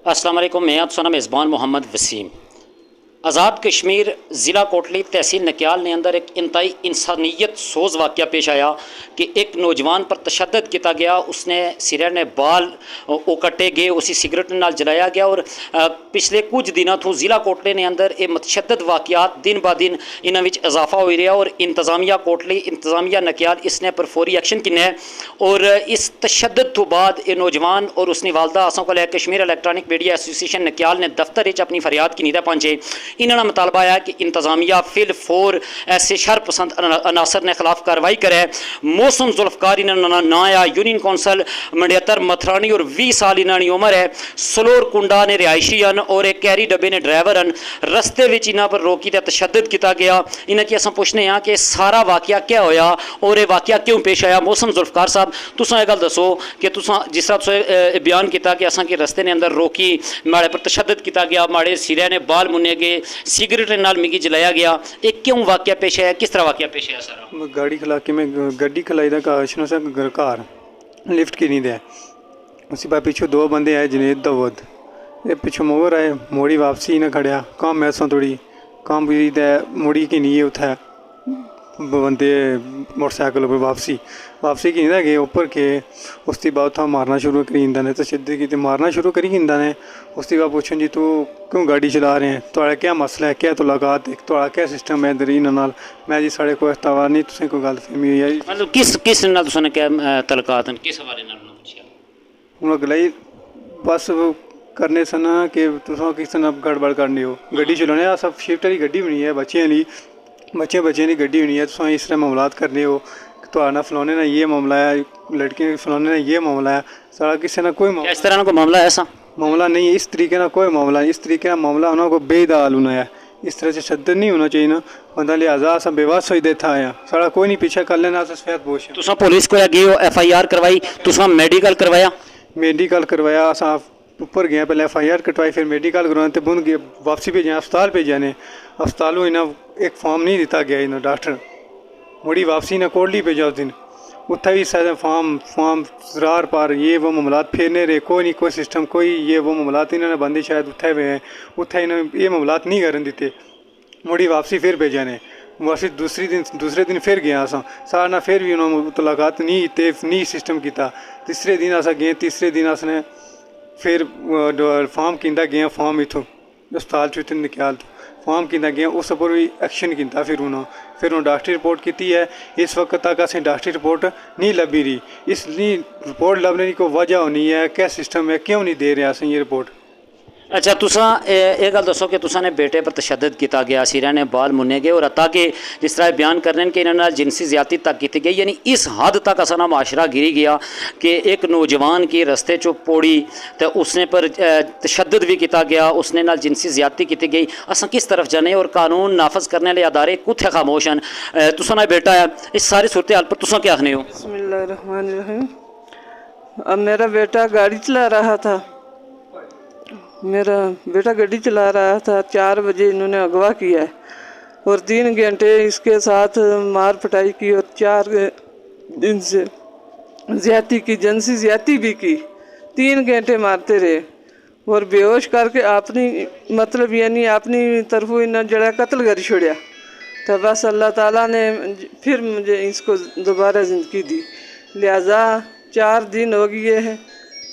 अस्सलाम वालेकुम। मैं आपका मेज़बान मोहम्मद वसीम। आज़ाद कश्मीर ज़िला कोटली तहसील नक्याल ने अंदर एक इंतहाई इंसानियत सोज वाक़या पेश आया कि एक नौजवान पर तशद्दद किया गया। उसने सिरे ने बाल कटे गए, उसी सिगरेट नाल जलाया गया। और पिछले कुछ दिनों तो ज़िला कोटली ने अंदर ये मतशद्दद वाक़यात दिन ब दिन इन्हों में इजाफा हो रहा। और इंतजामिया कोटली इंतजामिया नक्याल इसने पर फौरी एक्शन किया है। और इस तशद्दद तो बाद ये नौजवान और उसकी वालदा आसों को लेकर कश्मीर इलैक्ट्रॉनिक मीडिया एसोसिएशन नक्याल ने दफ्तर अपनी फरियाद की नीदा पहुँचे। इन्होंने मुतालबा है कि इंतजामिया फिल फोर ऐसे शर पसंद अनासर ने खिलाफ कार्रवाई करे। मौसम जुल्फकार इन्होंने ना आया। यूनियन कौंसल मंडियातर मथरानी और 20 साल इन्होंने उम्र है। सलोर कुंडा ने रिहायशी हैं और एक कैरी डब्बे ने ड्राइवर हैं। रस्ते में इन्हों पर रोकी तो तशद्दद किया गया। इन्हें कि अस पुछने हाँ कि सारा वाक़या क्या होया और ये वाक़या क्यों पेश आया। मौसम जुल्फकार साहब तुसां ये गल दसो कि तुसां जिस तरह तुसें बयान किया कि असां के रस्ते ने अंदर रोकी, माड़े पर तशद्दद किया गया, माड़े सिरे ने बाल मुन्ने गए, सिगरेट नाल मिगी जलाया गया, एक क्यों वाक़या पेश आया, किस तरह वाक़या पेश आया सारा? गाड़ी खला के मैं गड्डी खलाई दा काशनो से घर लिफ्ट की नहीं दे। उसी बार पीछे दो बंदे आए जुनेद दाऊद, ये पीछे मोर आए, मोड़ी वापसी ना खड़िया काम मैसों थोड़ी काम भी दे मुड़ी की नहीं उठा बंदे मोटरसाइकिल पर वापसी की नहीं गए ऊपर के। उसके बाद था मारना शुरू करी इंदा ने, तशद्दद की मारना शुरू करी इंदा ने। उसके बाद पूछन जी तू क्यों गाड़ी चला रहे हैं, थोड़ा क्या मसला है, क्या तुलाकात है, थोड़ा क्या सिस्टम है इधर इन्होंने नाल। मैं जी साढ़े कोई इख्तवार नहीं, तुसें कोई गल फहमी हुई है मतलब किस नाल तुसें क्या तलकात हैं, किस हवाले नाल पूछया? हूँ गलाई बस करने सन कि तुम किस गड़बड़ करनी हो गड्डी चलाने सब शिफ्ट वाली गड्डी बनी है बच्चे की गड्डी बनी है। तुम इस तरह मामलात करने हो तो फलाने ना ये मामला है, लड़के फलाने ना ये मामला है, सारा किसी ना कोई मामला इस तरह का मामला है ऐसा मामला नहीं है। इस तरीके ना कोई मामला, इस तरीके का मामला होना को बेदाल होना है। इस तरह से शद्दत नहीं होना चाहिए ना बंदा, लिहाजा अस बेबस हो देता आया सारा कोई नहीं पीछे कर लेना। सफेद पोश तुसां पुलिस को गए हो, FIR करवाई, तुसां मेडिकल करवाया अस ऊपर गए, पहले FIR कटवाई, फिर मेडिकल करवाने तो बुन गए वापसी भेजे अस्पताल भेजा ने। अस्पतालों इन्हें एक फॉर्म नहीं दिता गया, इन्हें डॉक्टर मुड़ी वापसी ने कोटली भेजा उस दिन। उत्थे भी शायद फॉर्म जरार पर ये वो मामलात फेरने रहे, कोई नहीं कोई सिस्टम कोई ये वो मामलात इन्होंने बंदे शायद उत्थे हुए हैं, उत्थे इन्हें ये मामलात नहीं करन देते। मुड़ी वापसी फिर भेजा ने, वापसी दूसरे दिन फिर गया असा सारा ना, फिर भी उन्होंने मुलाकात नहीं सिस्टम किया। तीसरे दिन अस गए, तीसरे दिन असने फिर फॉर्म किंदा गया, फॉर्म इतों अस्पताल चो निकाल फॉर्म किंदा गया, उस पर भी एक्शन किया। फिर उन्होंने डॉक्टरी रिपोर्ट की है। इस वक्त तक असें डॉक्टरी रिपोर्ट नहीं लभी रही, इसलिए रिपोर्ट लभने की कोई वजह होनी है, क्या सिस्टम है, क्यों नहीं दे रहे असें ये रिपोर्ट। अच्छा तुसां ये गल दसो कि तुसां ने बेटे पर तशद्दद किया गया, सिरे ने बाल मुन्ने गए और अता कि जिस तरह बयान कर रहे हैं कि इन्होंने जिनसी ज्यादती तक की गई, यानी इस हद तक असा माशरा गिरी गया कि एक नौजवान की रस्ते चो पौड़ी तो उसने पर तशद्दद भी किया गया, उसने नाल जिनसी ज्यादती की गई। अस किस तरफ जाने और कानून नाफज करने वाले अदारे कुत्थे खामोश हैं? तुसां ना बेटा है, इस सारी सूरत हाल पर तुसां क्या आखने हो? बिस्मिल्लाहिर्रहमानिर्रहीम। अब मेरा बेटा गाड़ी चला रहा था, मेरा बेटा गाड़ी चला रहा था, 4 बजे इन्होंने अगवा किया है और 3 घंटे इसके साथ मार पिटाई की और 4 दिन से ज़्यादती की, जनसी ज़्यादती भी की। 3 घंटे मारते रहे और बेहोश करके अपनी मतलब यानी अपनी तरफों इन्हें जड़ा कत्ल कर छोड़ा। तो बस अल्लाह ताला ने फिर मुझे इसको दोबारा ज़िंदगी दी। लिहाजा 4 दिन हो गए हैं,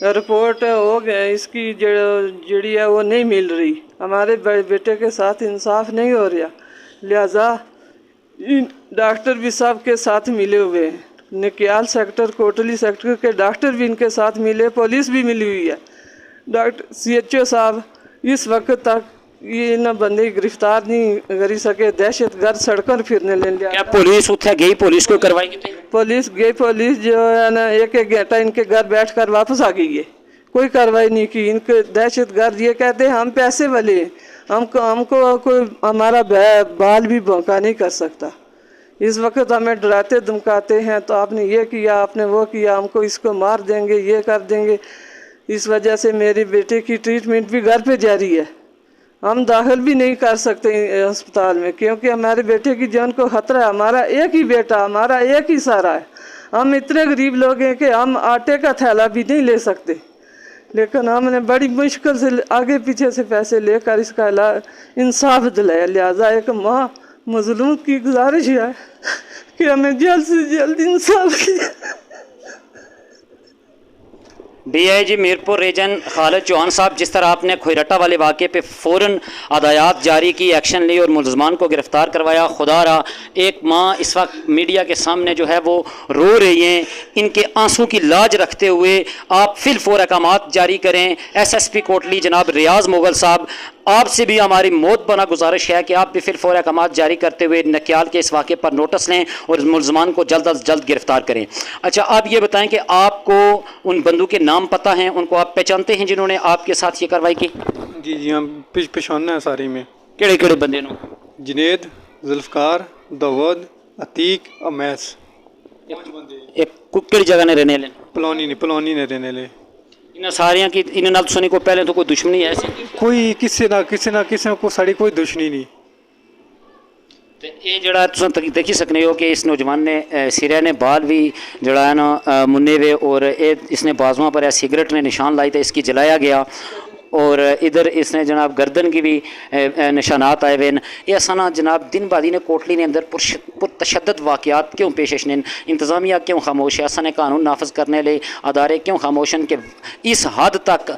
रिपोर्ट हो गया इसकी जड़ी है वो नहीं मिल रही, हमारे बेटे के साथ इंसाफ नहीं हो रहा। लिहाजा डॉक्टर भी सब के साथ मिले हुए हैं, नक्याल सेक्टर कोटली सेक्टर के डॉक्टर भी इनके साथ मिले, पुलिस भी मिली हुई है। डॉक्टर CHO साहब इस वक्त तक ये न बंदे गिरफ्तार नहीं करी सके, दहशतगर्द सड़कों पर फिरने ले लिया। क्या पुलिस उत्थे गई, पुलिस को कार्रवाई की? पुलिस गई, पुलिस जो है ना एक घंटा इनके घर बैठ कर वापस आ गई है, कोई कार्रवाई नहीं की। इनके दहशतगर्द ये कहते हैं हम पैसे वाले, हमको कोई हमारा बाल भी भौंका नहीं कर सकता। इस वक्त हमें डराते धमकाते हैं, तो आपने ये किया, आपने वो किया, हमको इसको मार देंगे, ये कर देंगे। इस वजह से मेरे बेटे की ट्रीटमेंट भी घर पे जारी है, हम दाखिल भी नहीं कर सकते अस्पताल में, क्योंकि हमारे बेटे की जान को खतरा है। हमारा एक ही बेटा, हमारा एक ही सारा है। हम इतने गरीब लोग हैं कि हम आटे का थैला भी नहीं ले सकते। लेकिन हमने बड़ी मुश्किल से आगे पीछे से पैसे लेकर इसका इंसाफ दिलाया। लिहाजा एक माँ मजलूम की गुजारिश है कि हमें जल्द से जल्द इंसाफ की। DIG मीरपुर रीजन खालिद चौहान साहब, जिस तरह आपने खोयरट्टा वाले वाक़े पे फ़ौरन हदायत जारी की, एक्शन ली और मुलज़मान को गिरफ़्तार करवाया, खुदा रहा एक माँ इस वक्त मीडिया के सामने जो है वो रो रही हैं। इनके आंसू की लाज रखते हुए आप फिलफौर अहकामात जारी करें। SSP कोटली जनाब रियाज मुगल साहब, आपसे भी हमारी मौत बना गुजारिश है कि आप भी फिलफौर अहकामात जारी करते हुए नकियाल के इस वाक़े पर नोटिस लें और मुलज़मान को जल्द अज जल्द गिरफ़्तार करें। अच्छा, आप ये बताएं कि आपको उन बंदों के नाम पता हैं, उनको आप पहचानते हैं जिन्होंने आपके साथ ये कार्रवाई की? जी हम पहचानना है सारी में। केड़े केड़े बंदे नो? जुनेद, जुल्फ़कार, दाऊद, अतीक, अमैस। एक केड़ी जगह ने रहने वाले? पलौनी ने रहने ले। इन सारियां की इन नाल तुसां को पहले तो कोई दुश्मनी है ऐसी? कोई किसी को साड़ी कोई दुश्मनी नहीं। ते ये जड़ा तुसां देखी सकने हो कि इस नौजवान ने सिरे ने बाल भी जड़ा है ना मुन्ने हुए और इसने बाजुओं पर सिगरेट ने निशान लाई तो इसकी जलाया गया और इधर इसने जनाब गर्दन की भी निशानात आए हुए हैं। ये असाना जनाब दिन ब दिन कोटली ने अंदर पुरतशद्दद वाक़यात क्यों पेश ने? इंतज़ामिया क्यों खामोश है? असाने कानून नाफज करने ले अदारे क्यों खामोश हैं कि इस हद तक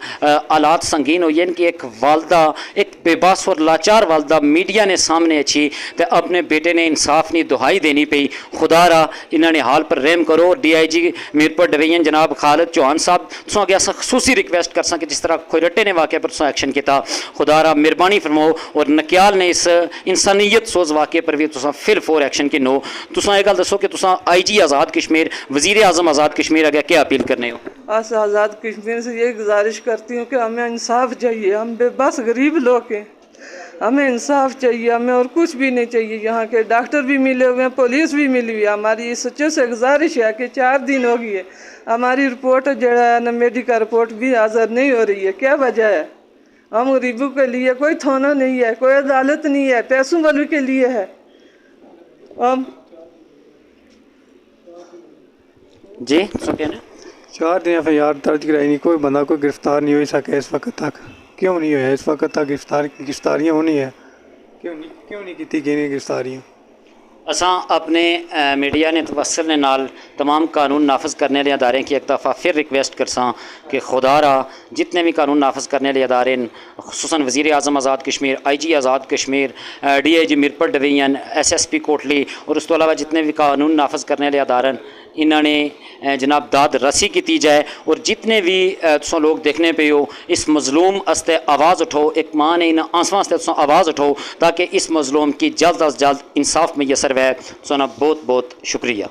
हालात संगीन हुई हैं कि एक वालदा, एक बेबस और लाचार वालदा मीडिया ने सामने अच्छी तो अपने बेटे ने इंसाफ नहीं दुहाई देनी पई। खुदा रा इन्होंने हाल पर रहम करो। DIG मीरपुर डिवीजन जनाब खालिद चौहान साहब, तुसां अगे असां खसूसी रिक्वेस्ट कर सकें जिस तरह खोयरट्टे ने वाक़े पर एक्शन किया, खुदा रा मेहरबानी फरमाओ और नकियाल ने इस इंसानियत सोज वाक़े पर भी तुसां फिलफौर एक्शन की नो। तुसां ये गल दसो कि तुसां IG आज़ाद कश्मीर, वज़ीर आज़म आज़ाद कश्मीर अगे क्या अपील करने हो? बस आज़ाद कश्मीर से ये गुजारिश करती हूँ कि हमें इंसाफ चाहिए। हम बेबस गरीब लोग हैं, हमें इंसाफ चाहिए, हमें और कुछ भी नहीं चाहिए। यहाँ के डॉक्टर भी मिले हुए हैं, पुलिस भी मिली हुई है। हमारी सच्चे से गुजारिश है कि 4 दिन हो गई है हमारी रिपोर्ट जो है ना मेडिकल रिपोर्ट भी हाज़िर नहीं हो रही है। क्या वजह है? हम गरीबों के लिए कोई थाना नहीं है, कोई अदालत नहीं है, पैसों वालों के लिए है। हम जी सो कहना 4 दिन FIR दर्ज कराई नहीं, कोई बंदा कोई गिरफ्तार नहीं हो सके इस वक्त तक। क्यों नहीं होया इस वक्त तक? गिरफ्तारियाँ होनी है, क्यों नहीं की गई गिरफ्तारियाँ? असां अपने मीडिया ने तवसल ने नाल तमाम कानून नाफज करने वाले अदारे की एक दफ़ा फिर रिक्वेस्ट करसा कि खुदा रा जितने भी कानून नाफज करने वाले अदारे खुसूसन वज़ीर आज़म Azad Kashmir, IG Azad Kashmir, DIG Mirpur division, SSP Kotli और उस तो अलावा जितने भी कानून नाफज करने वाले अदारे इन्होंने जनाब दाद रसी की जाए और जितने भी तुम लोग देखने पे हो इस मज़लूम अस्ते आवाज़ उठो। एक माँ ने इन आंसुओं से तुम आवाज़ उठो ताकि इस मज़लूम की जल्द अज जल्द इंसाफ मैसर वै। तुम बहुत बहुत शुक्रिया।